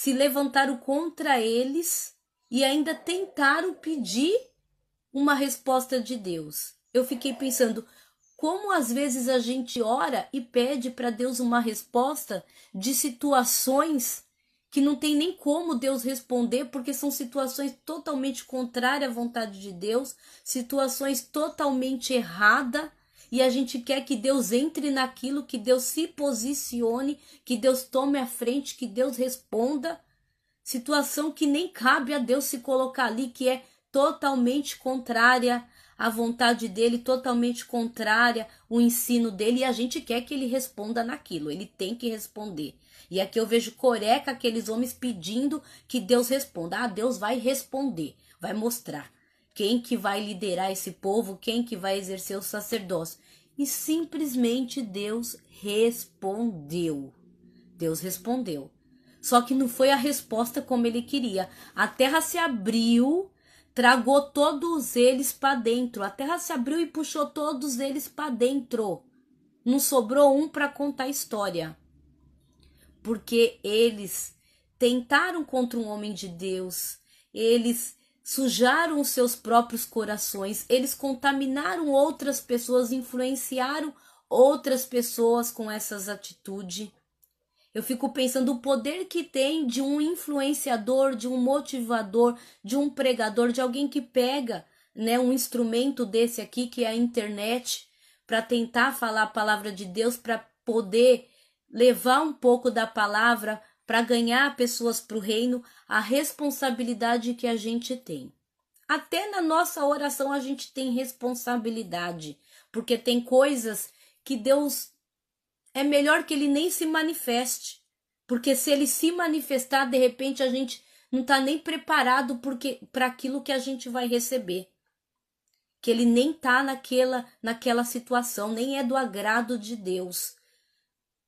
se levantaram contra eles e ainda tentaram pedir uma resposta de Deus. Eu fiquei pensando, como às vezes a gente ora e pede para Deus uma resposta de situações que não tem nem como Deus responder, porque são situações totalmente contrárias à vontade de Deus, situações totalmente erradas, e a gente quer que Deus entre naquilo, que Deus se posicione, que Deus tome a frente, que Deus responda. Situação que nem cabe a Deus se colocar ali, que é totalmente contrária à vontade dele, totalmente contrária ao ensino dele, e a gente quer que ele responda naquilo, ele tem que responder. E aqui eu vejo Coré com aqueles homens pedindo que Deus responda. Ah, Deus vai responder, vai mostrar quem que vai liderar esse povo, quem que vai exercer o sacerdócio. E simplesmente Deus respondeu. Deus respondeu. Só que não foi a resposta como ele queria. A terra se abriu, tragou todos eles para dentro. A terra se abriu e puxou todos eles para dentro. Não sobrou um para contar a história. Porque eles tentaram contra um homem de Deus. Eles sujaram os seus próprios corações. Eles contaminaram outras pessoas, influenciaram outras pessoas com essas atitudes. Eu fico pensando o poder que tem de um influenciador, de um motivador, de um pregador, de alguém que pega, né, um instrumento desse aqui, que é a internet, para tentar falar a palavra de Deus, para poder levar um pouco da palavra, para ganhar pessoas para o reino, a responsabilidade que a gente tem. Até na nossa oração a gente tem responsabilidade, porque tem coisas que Deus é melhor que ele nem se manifeste, porque se ele se manifestar, de repente a gente não está nem preparado para aquilo que a gente vai receber. Que ele nem está naquela situação, nem é do agrado de Deus.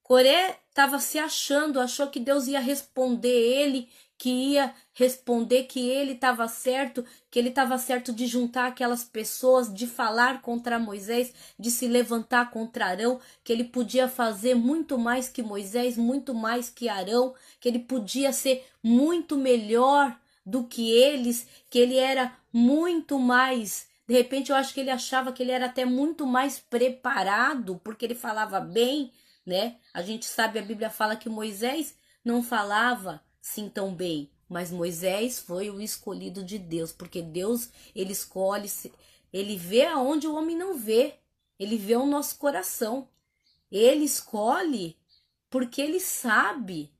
Coré estava se achando, achou que Deus ia responder ele, que ia responder que ele estava certo, que ele estava certo de juntar aquelas pessoas, de falar contra Moisés, de se levantar contra Arão, que ele podia fazer muito mais que Moisés, muito mais que Arão, que ele podia ser muito melhor do que eles, que ele era muito mais. De repente eu acho que ele achava que ele era até muito mais preparado, porque ele falava bem, né? A gente sabe, a Bíblia fala que Moisés não falava sim tão bem, mas Moisés foi o escolhido de Deus, porque Deus, ele escolhe, ele vê aonde o homem não vê, ele vê o nosso coração, ele escolhe porque ele sabe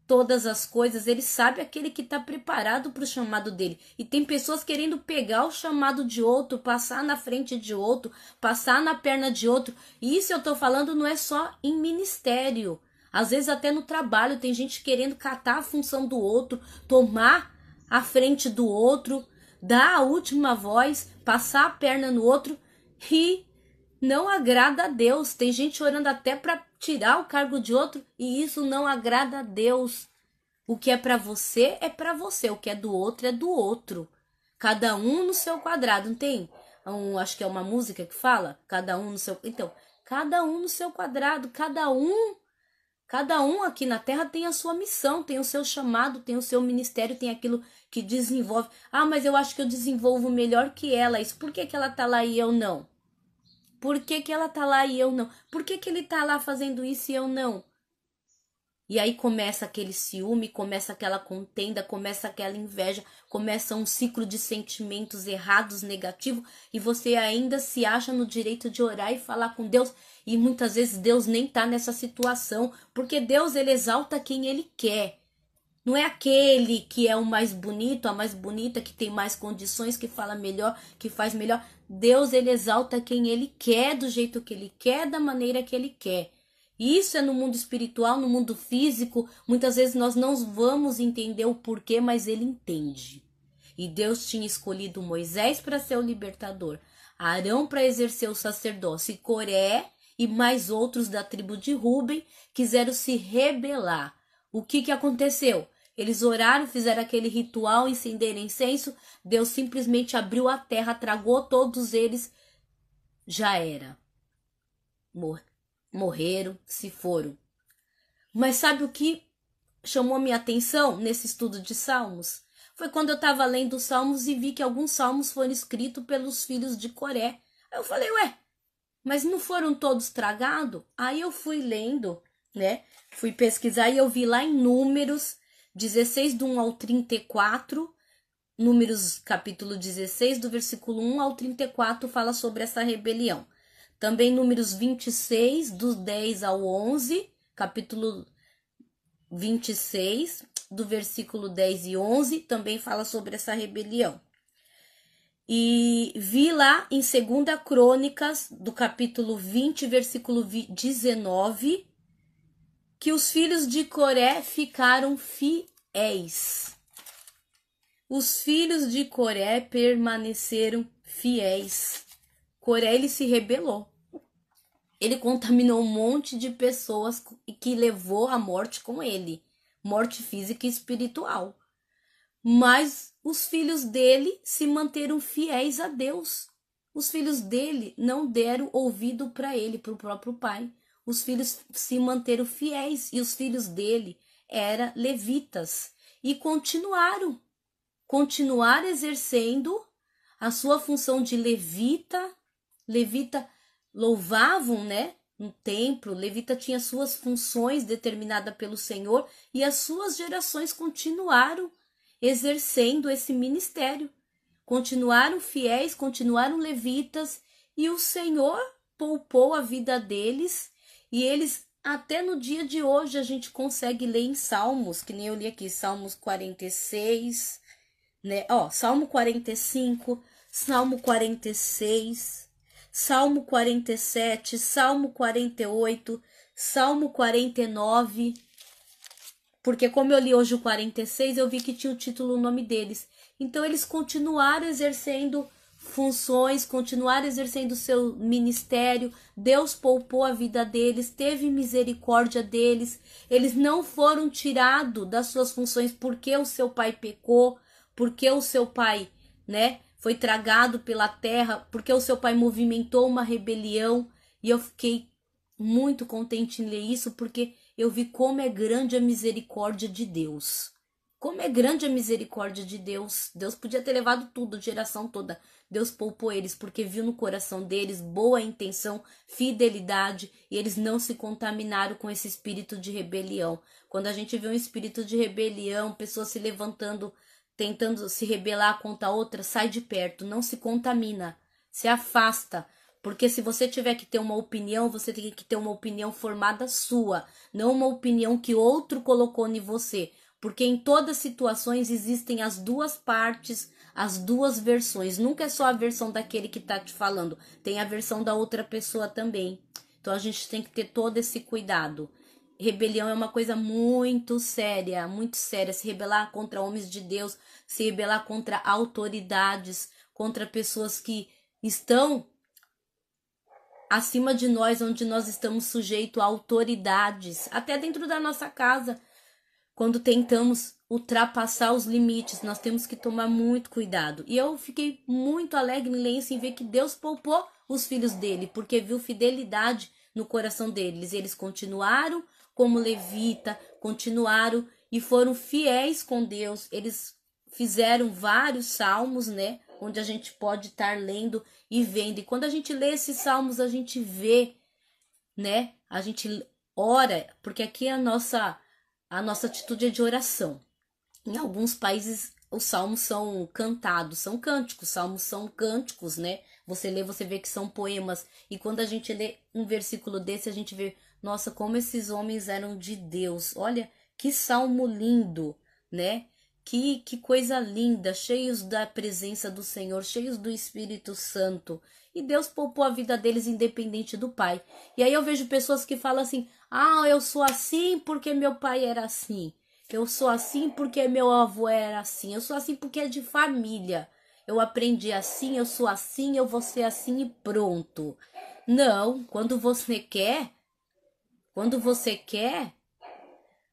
todas as coisas, ele sabe aquele que está preparado para o chamado dele. E tem pessoas querendo pegar o chamado de outro, passar na frente de outro, passar na perna de outro. E isso eu estou falando não é só em ministério. Às vezes até no trabalho tem gente querendo catar a função do outro, tomar a frente do outro, dar a última voz, passar a perna no outro e não agrada a Deus. Tem gente orando até para tirar o cargo de outro e isso não agrada a Deus. O que é para você é para você, o que é do outro é do outro. Cada um no seu quadrado, não tem? Acho que é uma música que fala, cada um no seu. Então, cada um no seu quadrado, cada um aqui na Terra tem a sua missão, tem o seu chamado, tem o seu ministério, tem aquilo que desenvolve. Ah, mas eu acho que eu desenvolvo melhor que ela. Isso, por que ela tá lá e eu não? Por que ela tá lá e eu não? Por que ele tá lá fazendo isso e eu não? E aí começa aquele ciúme, começa aquela contenda, começa aquela inveja, começa um ciclo de sentimentos errados, negativos, e você ainda se acha no direito de orar e falar com Deus, e muitas vezes Deus nem tá nessa situação, porque Deus, ele exalta quem ele quer. Não é aquele que é o mais bonito, a mais bonita, que tem mais condições, que fala melhor, que faz melhor. Deus, ele exalta quem ele quer, do jeito que ele quer, da maneira que ele quer. Isso é no mundo espiritual, no mundo físico. Muitas vezes nós não vamos entender o porquê, mas ele entende. E Deus tinha escolhido Moisés para ser o libertador, Arão para exercer o sacerdócio, e Coré e mais outros da tribo de Ruben quiseram se rebelar. O que aconteceu? Eles oraram, fizeram aquele ritual, incenderam incenso, Deus simplesmente abriu a terra, tragou todos eles, já era. Morreram, se foram. Mas sabe o que chamou minha atenção nesse estudo de Salmos? Foi quando eu estava lendo os Salmos e vi que alguns Salmos foram escritos pelos filhos de Coré. Aí eu falei, ué, mas não foram todos tragados? Aí eu fui lendo, né? Fui pesquisar e eu vi lá em Números 16, do 1 ao 34, Números capítulo 16, do versículo 1 ao 34, fala sobre essa rebelião. Também Números 26, do 10 ao 11, capítulo 26, do versículo 10 e 11, também fala sobre essa rebelião. E vi lá em 2 Crônicas, do capítulo 20, versículo 19, que os filhos de Coré ficaram fiéis. Os filhos de Coré permaneceram fiéis. Coré, ele se rebelou. Ele contaminou um monte de pessoas que levou à morte com ele. Morte física e espiritual. Mas os filhos dele se manteram fiéis a Deus. Os filhos dele não deram ouvido para ele, para o próprio pai. Os filhos se manteram fiéis e os filhos dele eram levitas e continuaram exercendo a sua função de levita. Levita louvavam, né, no templo. Levita tinha suas funções determinadas pelo Senhor e as suas gerações continuaram exercendo esse ministério. Continuaram fiéis, continuaram levitas e o Senhor poupou a vida deles. E eles, até no dia de hoje, a gente consegue ler em Salmos, que nem eu li aqui, Salmos 46, né? Ó, Salmo 45, Salmo 46, Salmo 47, Salmo 48, Salmo 49. Porque como eu li hoje o 46, eu vi que tinha o título, o nome deles. Então eles continuaram exercendo funções, continuaram exercendo seu ministério. Deus poupou a vida deles, teve misericórdia deles. Eles não foram tirados das suas funções porque o seu pai pecou, porque o seu pai, né, foi tragado pela terra, porque o seu pai movimentou uma rebelião. E eu fiquei muito contente em ler isso, porque eu vi como é grande a misericórdia de Deus. Como é grande a misericórdia de Deus. Deus podia ter levado tudo, a geração toda. Deus poupou eles porque viu no coração deles boa intenção, fidelidade, e eles não se contaminaram com esse espírito de rebelião. Quando a gente vê um espírito de rebelião, pessoas se levantando, tentando se rebelar contra outra, sai de perto, não se contamina, se afasta. Porque se você tiver que ter uma opinião, você tem que ter uma opinião formada sua, não uma opinião que outro colocou em você. Porque em todas as situações existem as duas partes, as duas versões. Nunca é só a versão daquele que tá te falando, tem a versão da outra pessoa também. Então a gente tem que ter todo esse cuidado. Rebelião é uma coisa muito séria, se rebelar contra homens de Deus, se rebelar contra autoridades, contra pessoas que estão acima de nós, onde nós estamos sujeitos a autoridades, até dentro da nossa casa. Quando tentamos ultrapassar os limites, nós temos que tomar muito cuidado. E eu fiquei muito alegre em ler isso, em ver que Deus poupou os filhos dele, porque viu fidelidade no coração deles. Eles continuaram como levita, continuaram e foram fiéis com Deus. Eles fizeram vários salmos, né, onde a gente pode estar lendo e vendo. E quando a gente lê esses salmos, a gente vê, né, a gente ora, porque aqui a nossa atitude é de oração. Em alguns países os salmos são cantados, são cânticos, salmos são cânticos, né? Você lê, você vê que são poemas. E quando a gente lê um versículo desse, a gente vê, nossa, como esses homens eram de Deus. Olha, que salmo lindo, né? Que coisa linda, cheios da presença do Senhor, cheios do Espírito Santo. E Deus poupou a vida deles independente do pai. E aí eu vejo pessoas que falam assim, eu sou assim porque meu pai era assim. Eu sou assim porque meu avô era assim. Eu sou assim porque é de família. Eu aprendi assim, eu sou assim, eu vou ser assim e pronto. Não, quando você quer,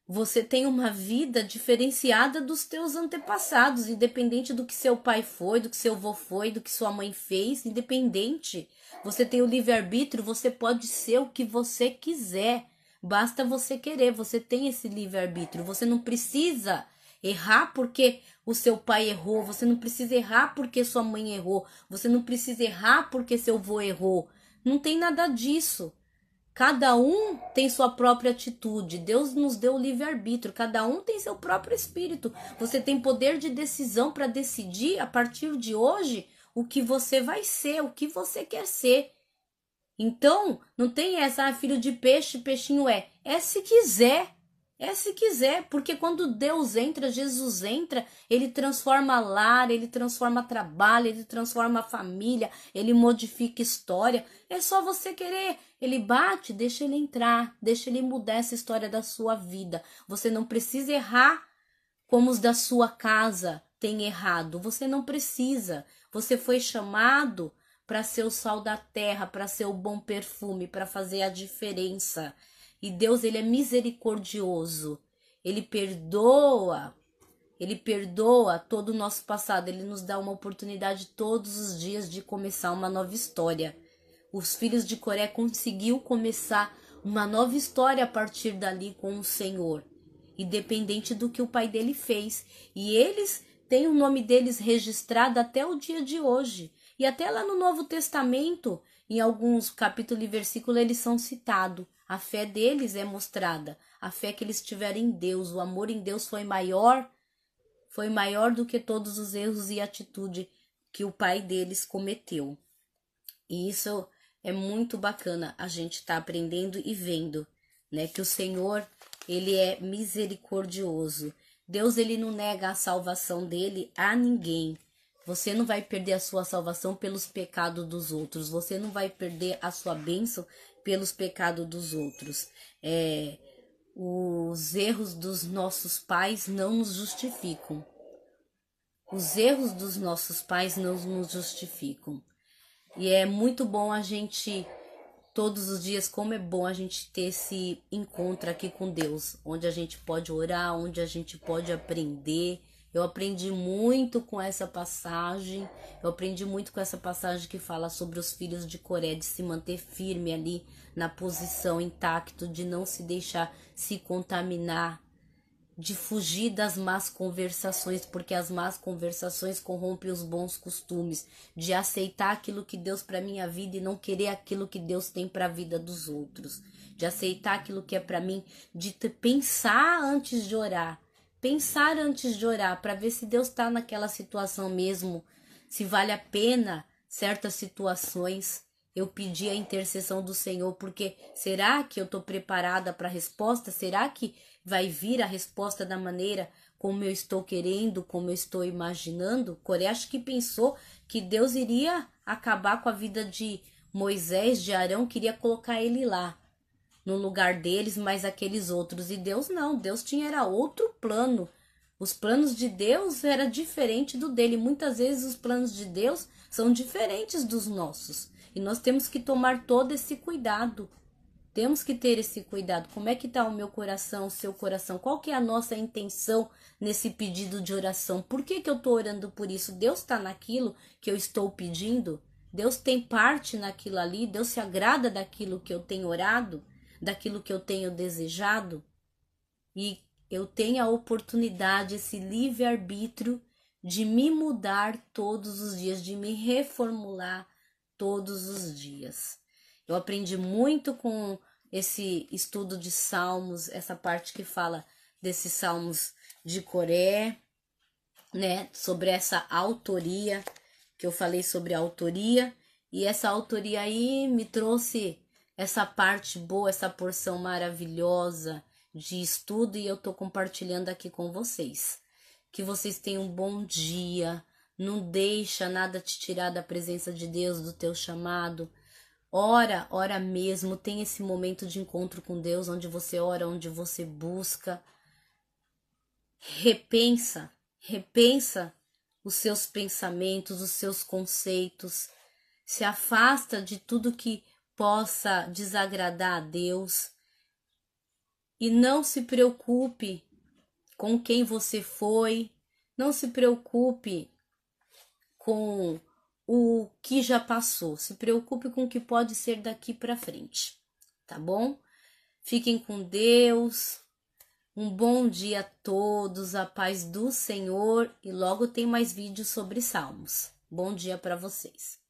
você tem uma vida diferenciada dos teus antepassados, independente do que seu pai foi, do que seu avô foi, do que sua mãe fez, independente. Você tem o livre-arbítrio, você pode ser o que você quiser. Basta você querer, você tem esse livre-arbítrio. Você não precisa errar porque o seu pai errou, você não precisa errar porque sua mãe errou, você não precisa errar porque seu avô errou. Não tem nada disso. Cada um tem sua própria atitude. Deus nos deu o livre-arbítrio. Cada um tem seu próprio espírito. Você tem poder de decisão para decidir a partir de hoje o que você vai ser, o que você quer ser. Então, não tem essa, filho de peixe, peixinho é. É se quiser. É se quiser, porque quando Deus entra, Jesus entra, ele transforma lar, ele transforma trabalho, ele transforma família, ele modifica história. É só você querer. Ele bate, deixa ele entrar, deixa ele mudar essa história da sua vida. Você não precisa errar como os da sua casa têm errado. Você não precisa. Você foi chamado para ser o sal da terra, para ser o bom perfume, para fazer a diferença. E Deus, ele é misericordioso. Ele perdoa todo o nosso passado. Ele nos dá uma oportunidade todos os dias de começar uma nova história. Os filhos de Coré conseguiu começar uma nova história a partir dali com o Senhor, independente do que o pai dele fez. E eles têm o nome deles registrado até o dia de hoje. E até lá no Novo Testamento, em alguns capítulos e versículos, eles são citados. A fé deles é mostrada. A fé que eles tiveram em Deus, o amor em Deus foi maior do que todos os erros e atitude que o pai deles cometeu. E isso é muito bacana a gente tá aprendendo e vendo, né? Que o Senhor, ele é misericordioso. Deus, ele não nega a salvação dele a ninguém. Você não vai perder a sua salvação pelos pecados dos outros. Você não vai perder a sua bênção pelos pecados dos outros. Os erros dos nossos pais não nos justificam. Os erros dos nossos pais não nos justificam. E é muito bom a gente, todos os dias, como é bom a gente ter esse encontro aqui com Deus, onde a gente pode orar, onde a gente pode aprender. Eu aprendi muito com essa passagem, que fala sobre os filhos de Coré, de se manter firme ali na posição, intacto, de não se deixar se contaminar, de fugir das más conversações, porque as más conversações corrompem os bons costumes, de aceitar aquilo que Deus para minha vida e não querer aquilo que Deus tem para a vida dos outros, de aceitar aquilo que é para mim, de pensar antes de orar para ver se Deus está naquela situação mesmo, se vale a pena certas situações. Eu pedi a intercessão do Senhor, porque será que eu estou preparada para a resposta? Será que vai vir a resposta da maneira como eu estou querendo, como eu estou imaginando? Coré acho que pensou que Deus iria acabar com a vida de Moisés, de Arão, queria colocar ele lá, no lugar deles, mas aqueles outros. E Deus não, Deus era outro plano. Os planos de Deus era diferente do dele. Muitas vezes os planos de Deus são diferentes dos nossos. E nós temos que tomar todo esse cuidado. Temos que ter esse cuidado. Como é que está o meu coração, o seu coração? Qual que é a nossa intenção nesse pedido de oração? Por que eu estou orando por isso? Deus está naquilo que eu estou pedindo? Deus tem parte naquilo ali? Deus se agrada daquilo que eu tenho orado? Daquilo que eu tenho desejado? E eu tenho a oportunidade, esse livre-arbítrio de me mudar todos os dias, de me reformular todos os dias. Eu aprendi muito com esse estudo de Salmos, essa parte que fala desses Salmos de Coré, né? Sobre essa autoria, que eu falei sobre a autoria, e essa autoria aí me trouxe essa parte boa, essa porção maravilhosa de estudo, e eu tô compartilhando aqui com vocês. Que vocês tenham um bom dia, não deixa nada te tirar da presença de Deus, do teu chamado. Ora mesmo, tem esse momento de encontro com Deus, onde você ora, onde você busca. Repensa os seus pensamentos, os seus conceitos. Se afasta de tudo que possa desagradar a Deus. E não se preocupe com quem você foi. Não se preocupe com o que já passou. Se preocupe com o que pode ser daqui para frente, tá bom? Fiquem com Deus. Um bom dia a todos, a paz do Senhor, e logo tem mais vídeos sobre Salmos. Bom dia para vocês.